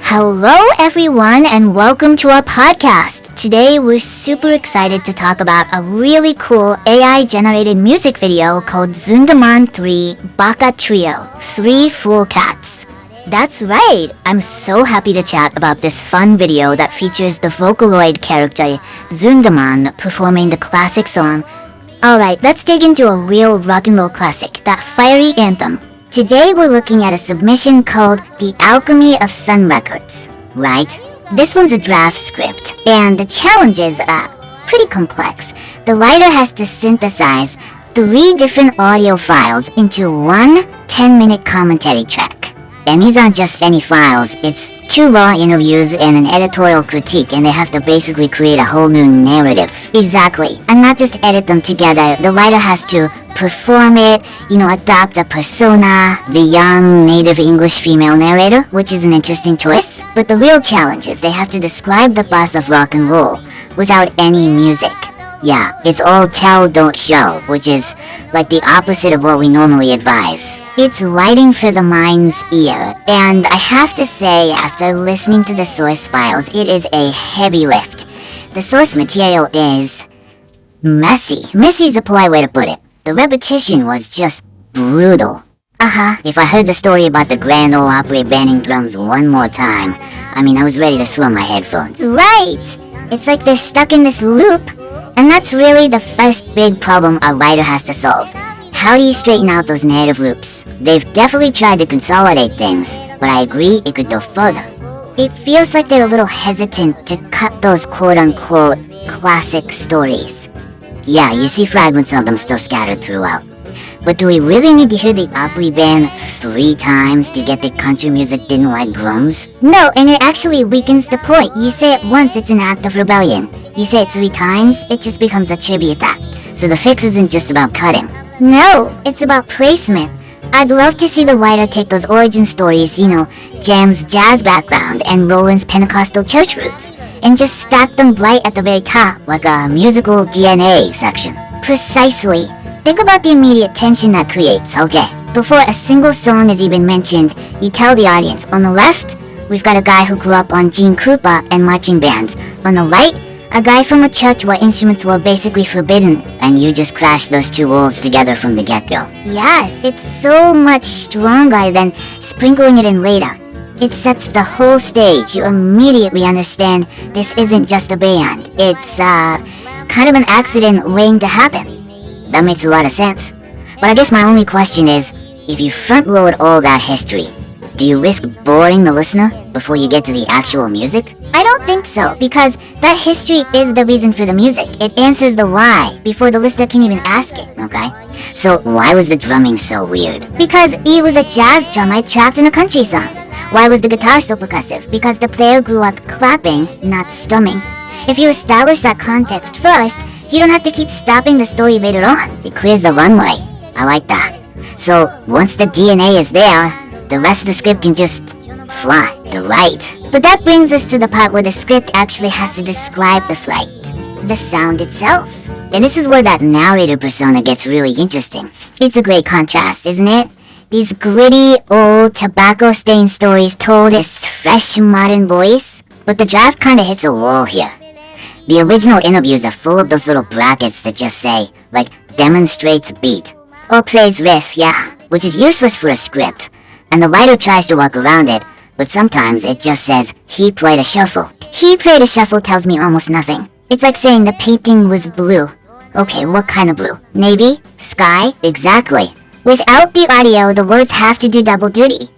Hello everyone and welcome to our podcast. Today we're super excited to talk about a really cool AI generated music video called Zun da Mon 3 Baka Trio, 3 Fool Cats. That's right, I'm so happy to chat about this fun video that features the Vocaloid character Zun da Mon performing the classic song. Alright, let's dig into a real rock and roll classic, that fiery anthem. Today we're looking at a submission called The Alchemy of Sun Records, right? This one's a draft script, and the challenge is pretty complex. The writer has to synthesize 3 different audio files into one 10-minute commentary track. And these aren't just any files, it's 2 raw interviews and an editorial critique, and they have to basically create a whole new narrative. Exactly, and not just edit them together, the writer has to perform it, adopt a persona, the young native English female narrator, which is an interesting choice. But the real challenge is they have to describe the birth of rock and roll without any music. Yeah, it's all tell, don't show, which is like the opposite of what we normally advise. It's writing for the mind's ear, and I have to say, after listening to the source files, it is a heavy lift. The source material is messy. Messy is a polite way to put it. The repetition was just brutal. If I heard the story about the Grand Ole Opry banning drums one more time, I was ready to throw my headphones. Right! It's like they're stuck in this loop, and that's really the first big problem a writer has to solve. How do you straighten out those narrative loops? They've definitely tried to consolidate things, but I agree it could go further. It feels like they're a little hesitant to cut those quote-unquote classic stories. Yeah, you see fragments of them still scattered throughout. But do we really need to hear the Opry band 3 times to get that country music didn't like drums? No, and it actually weakens the point. You say it once, it's an act of rebellion. You say it 3 times, it just becomes a tribute act. So the fix isn't just about cutting. No, it's about placement. I'd love to see the writer take those origin stories, Jam's jazz background and Roland's Pentecostal church roots, and just stack them right at the very top, like a musical DNA section. Precisely. Think about the immediate tension that creates, okay? Before a single song is even mentioned, you tell the audience, on the left, we've got a guy who grew up on Gene Krupa and marching bands. On the right, a guy from a church where instruments were basically forbidden, and you just crash those 2 worlds together from the get-go. Yes, it's so much stronger than sprinkling it in later. It sets the whole stage. You immediately understand this isn't just a band. It's kind of an accident waiting to happen. That makes a lot of sense. But I guess my only question is, if you front-load all that history, do you risk boring the listener before you get to the actual music? I don't think so, because that history is the reason for the music. It answers the why before the listener can even ask it, okay? So why was the drumming so weird? Because he was a jazz drummer trapped in a country song. Why was the guitar so percussive? Because the player grew up clapping, not strumming. If you establish that context first, you don't have to keep stopping the story later on. It clears the runway. I like that. So once the DNA is there, the rest of the script can just fly to right. But that brings us to the part where the script actually has to describe the flight, the sound itself. And this is where that narrator persona gets really interesting. It's a great contrast, isn't it? These gritty, old, tobacco-stained stories told this fresh, modern voice. But the draft kinda hits a wall here. The original interviews are full of those little brackets that just say, like, demonstrates beat, or plays riff, yeah, which is useless for a script. And the writer tries to work around it, but sometimes it just says, he played a shuffle. He played a shuffle tells me almost nothing. It's like saying the painting was blue. Okay, what kind of blue? Navy? Sky? Exactly. Without the audio, the words have to do double duty.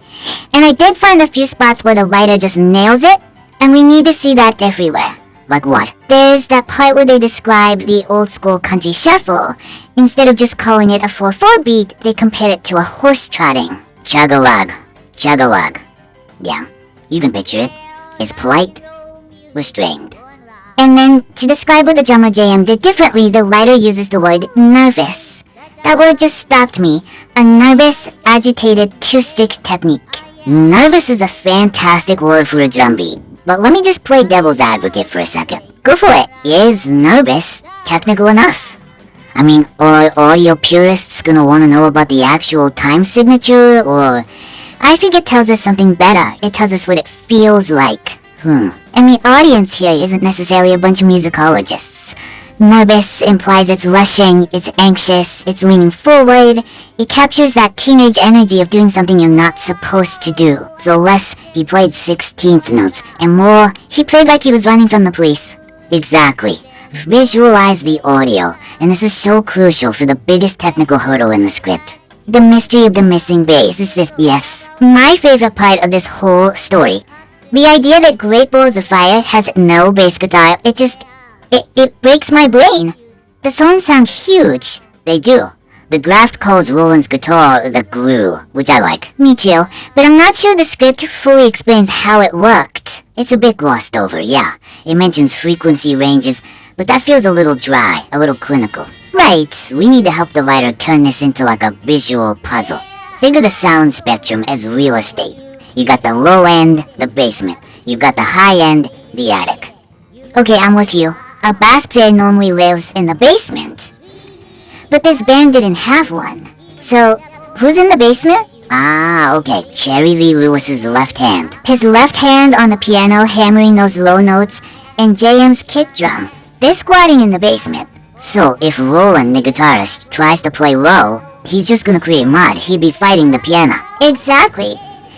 And I did find a few spots where the writer just nails it, and we need to see that everywhere. Like what? There's that part where they describe the old school country shuffle. Instead of just calling it a 4/4 beat, they compare it to a horse trotting. Chug-a-lug. Chug-a-lug. Yeah, you can picture it. It's polite, restrained. And then, to describe what the drummer JM did differently, the writer uses the word nervous. That word just stopped me. A nervous, agitated 2-stick technique. Nervous is a fantastic word for a drum beat. But let me just play devil's advocate for a second. Go for it. Is nervous technical enough? Are audio purists gonna wanna know about the actual time signature, or I think it tells us something better. It tells us what it feels like. And the audience here isn't necessarily a bunch of musicologists. Nervous implies it's rushing, it's anxious, it's leaning forward. It captures that teenage energy of doing something you're not supposed to do. So less, he played 16th notes, and more, he played like he was running from the police. Exactly. Visualize the audio, and this is so crucial for the biggest technical hurdle in the script. The mystery of the missing bass is yes, my favorite part of this whole story. The idea that Great Balls of Fire has no bass guitar, it breaks my brain. The songs sound huge. They do. The Graft calls Roland's guitar the glue, which I like. Me too, but I'm not sure the script fully explains how it worked. It's a bit glossed over, yeah. It mentions frequency ranges, but that feels a little dry, a little clinical. Right, we need to help the writer turn this into like a visual puzzle. Think of the sound spectrum as real estate. You got the low end, the basement. You got the high end, the attic. Okay, I'm with you. A bass player normally lives in the basement. But this band didn't have one. So, who's in the basement? Ah, okay, Jerry Lee Lewis's left hand. His left hand on the piano hammering those low notes, and JM's kick drum. They're squatting in the basement. So, if Roland, the guitarist, tries to play low, he's just gonna create mud. He'd be fighting the piano. Exactly.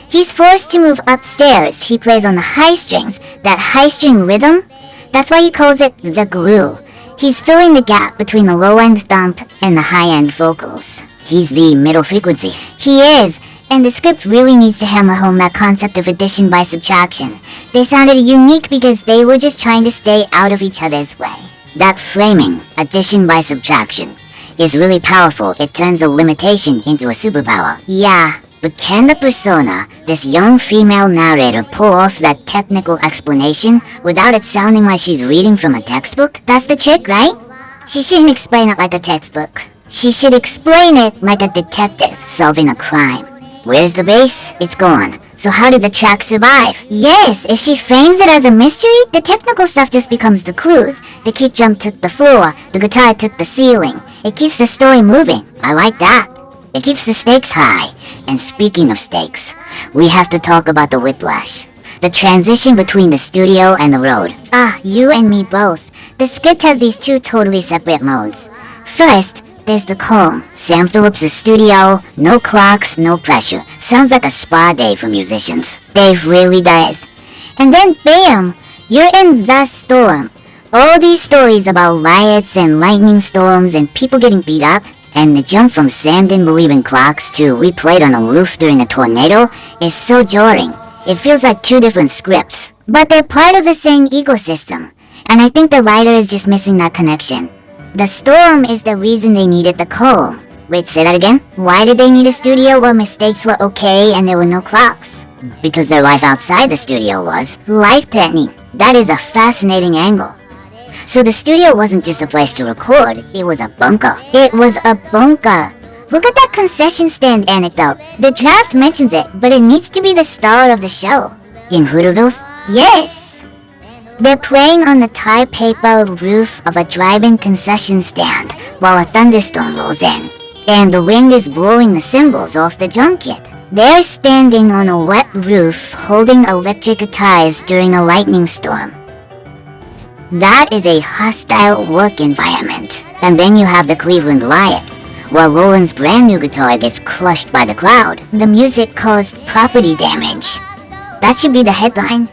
He's forced to move upstairs. He plays on the high strings. That high string rhythm? That's why he calls it the glue. He's filling the gap between the low-end thump and the high-end vocals. He's the middle frequency. He is, and the script really needs to hammer home that concept of addition by subtraction. They sounded unique because they were just trying to stay out of each other's way. That framing, addition by subtraction, is really powerful. It turns a limitation into a superpower. Yeah. But can the persona, this young female narrator, pull off that technical explanation without it sounding like she's reading from a textbook? That's the trick, right? She shouldn't explain it like a textbook. She should explain it like a detective solving a crime. Where's the bass? It's gone. So how did the track survive? Yes, if she frames it as a mystery, the technical stuff just becomes the clues. The kick drum took the floor, the guitar took the ceiling. It keeps the story moving. I like that. It keeps the stakes high. And speaking of stakes, we have to talk about the whiplash. The transition between the studio and the road. You and me both. The script has these two totally separate modes. First, there's the calm. Sam Phillips' studio, no clocks, no pressure. Sounds like a spa day for musicians. Dave really does. And then bam, you're in the storm. All these stories about riots and lightning storms and people getting beat up. And the jump from Sam didn't believe in clocks to we played on a roof during a tornado is so jarring. It feels like two different scripts. But they're part of the same ecosystem. And I think the writer is just missing that connection. The storm is the reason they needed the calm. Wait, say that again? Why did they need a studio where mistakes were okay and there were no clocks? Because their life outside the studio was life-threatening. That is a fascinating angle. So the studio wasn't just a place to record, it was a bunker. It was a bunker. Look at that concession stand anecdote. The draft mentions it, but it needs to be the star of the show. In Hooterville's? Yes! They're playing on the tar paper roof of a drive-in concession stand while a thunderstorm rolls in. And the wind is blowing the cymbals off the drum kit. They're standing on a wet roof holding electric guitars during a lightning storm. That is a hostile work environment. And then you have the Cleveland riot, where Roland's brand new guitar gets crushed by the crowd. The music caused property damage. That should be the headline.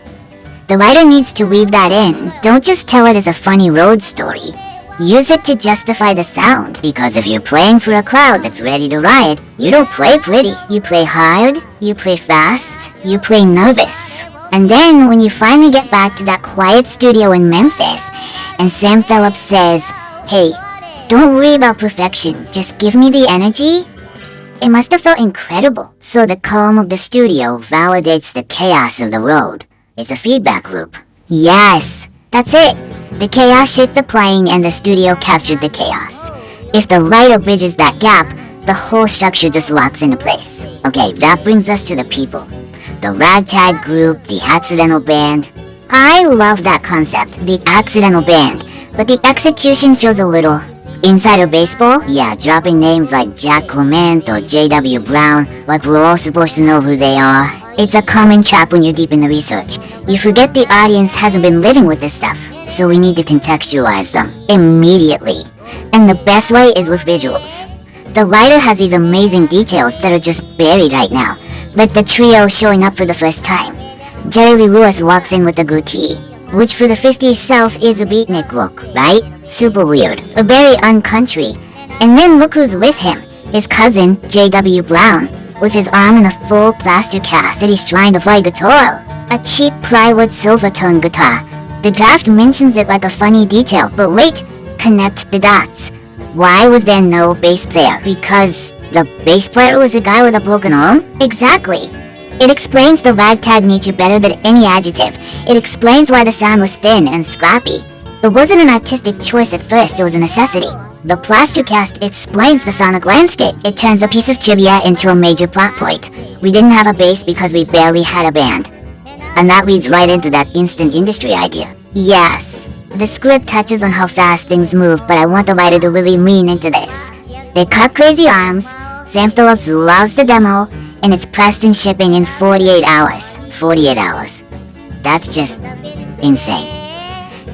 The writer needs to weave that in. Don't just tell it as a funny road story. Use it to justify the sound, because if you're playing for a crowd that's ready to riot, you don't play pretty. You play hard, you play fast, you play nervous. And then when you finally get back to that quiet studio in Memphis, and Sam Phillips says, "Hey, don't worry about perfection, just give me the energy," it must have felt incredible. So the calm of the studio validates the chaos of the road. It's a feedback loop. Yes, that's it. The chaos shaped the playing and the studio captured the chaos. If the writer bridges that gap, the whole structure just locks into place. Okay, that brings us to the people. The ragtag group, the accidental band. I love that concept, the accidental band, but the execution feels a little Insider baseball? Yeah, dropping names like Jack Clement or J.W. Brown, like we're all supposed to know who they are. It's a common trap when you're deep in the research. You forget the audience hasn't been living with this stuff, so we need to contextualize them immediately. And the best way is with visuals. The writer has these amazing details that are just buried right now, like the trio showing up for the first time. Jerry Lee Lewis walks in with a goatee, which for the 50s South is a beatnik look, right? Super weird, a very uncountry. And then look who's with him, his cousin, J.W. Brown, with his arm in a full plaster cast that he's trying to play guitar. A cheap plywood silvertone guitar. The draft mentions it like a funny detail, but wait, connect the dots. Why was there no bass player? Because the bass player was a guy with a broken arm? Exactly. It explains the ragtag nature better than any adjective. It explains why the sound was thin and scrappy. It wasn't an artistic choice at first, it was a necessity. The plaster cast explains the sonic landscape. It turns a piece of trivia into a major plot point. We didn't have a bass because we barely had a band. And that leads right into that instant industry idea. Yes, the script touches on how fast things move, but I want the writer to really lean into this. They cut crazy arms, Sam Phillips loves the demo, and it's pressed and shipping in 48 hours. 48 hours. That's just insane.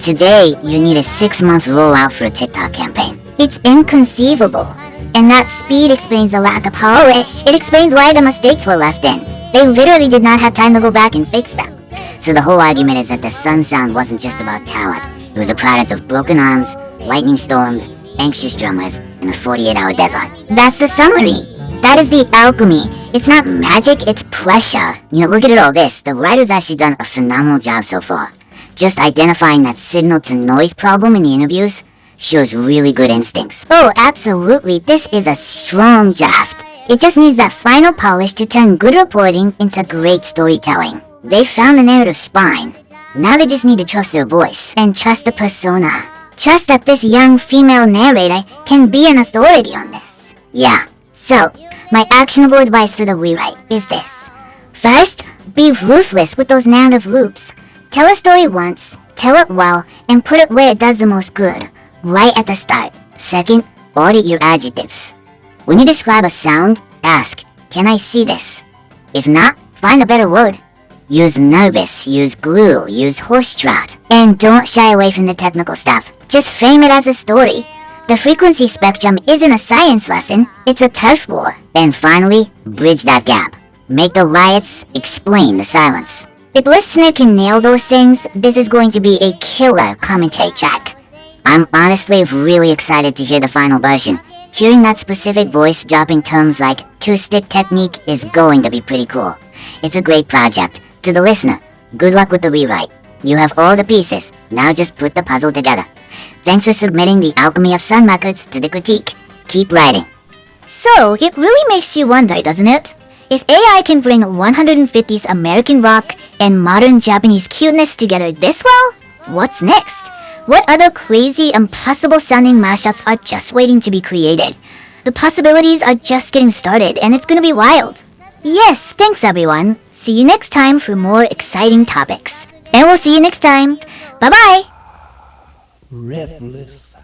Today, you need a 6-month rollout for a TikTok campaign. It's inconceivable. And that speed explains the lack of polish. It explains why the mistakes were left in. They literally did not have time to go back and fix them. So the whole argument is that the Sun sound wasn't just about talent. It was a product of broken arms, lightning storms, anxious drummers, and a 48-hour deadline. That's the summary. That is the alchemy. It's not magic, it's pressure. Look at all this. The writer's actually done a phenomenal job so far. Just identifying that signal-to-noise problem in the interviews shows really good instincts. Oh, absolutely. This is a strong draft. It just needs that final polish to turn good reporting into great storytelling. They found the narrative spine. Now they just need to trust their voice and trust the persona. Trust that this young female narrator can be an authority on this. Yeah. So, my actionable advice for the rewrite is this. First, be ruthless with those narrative loops. Tell a story once, tell it well, and put it where it does the most good, right at the start. Second, audit your adjectives. When you describe a sound, ask, can I see this? If not, find a better word. Use nervous, use glue, use horse trot. And don't shy away from the technical stuff. Just frame it as a story. The frequency spectrum isn't a science lesson, it's a turf war. And finally, bridge that gap. Make the riots explain the silence. If listener can nail those things, this is going to be a killer commentary track. I'm honestly really excited to hear the final version. Hearing that specific voice dropping terms like two-stick technique is going to be pretty cool. It's a great project. To the listener, good luck with the rewrite. You have all the pieces, now just put the puzzle together. Thanks for submitting the Alchemy of Sun records to the critique. Keep writing. So, it really makes you wonder, doesn't it? If AI can bring 150s American rock and modern Japanese cuteness together this well, what's next? What other crazy, impossible sounding mashups are just waiting to be created? The possibilities are just getting started and it's gonna be wild. Yes, thanks everyone. See you next time for more exciting topics. And we'll see you next time. Bye bye! Riffless.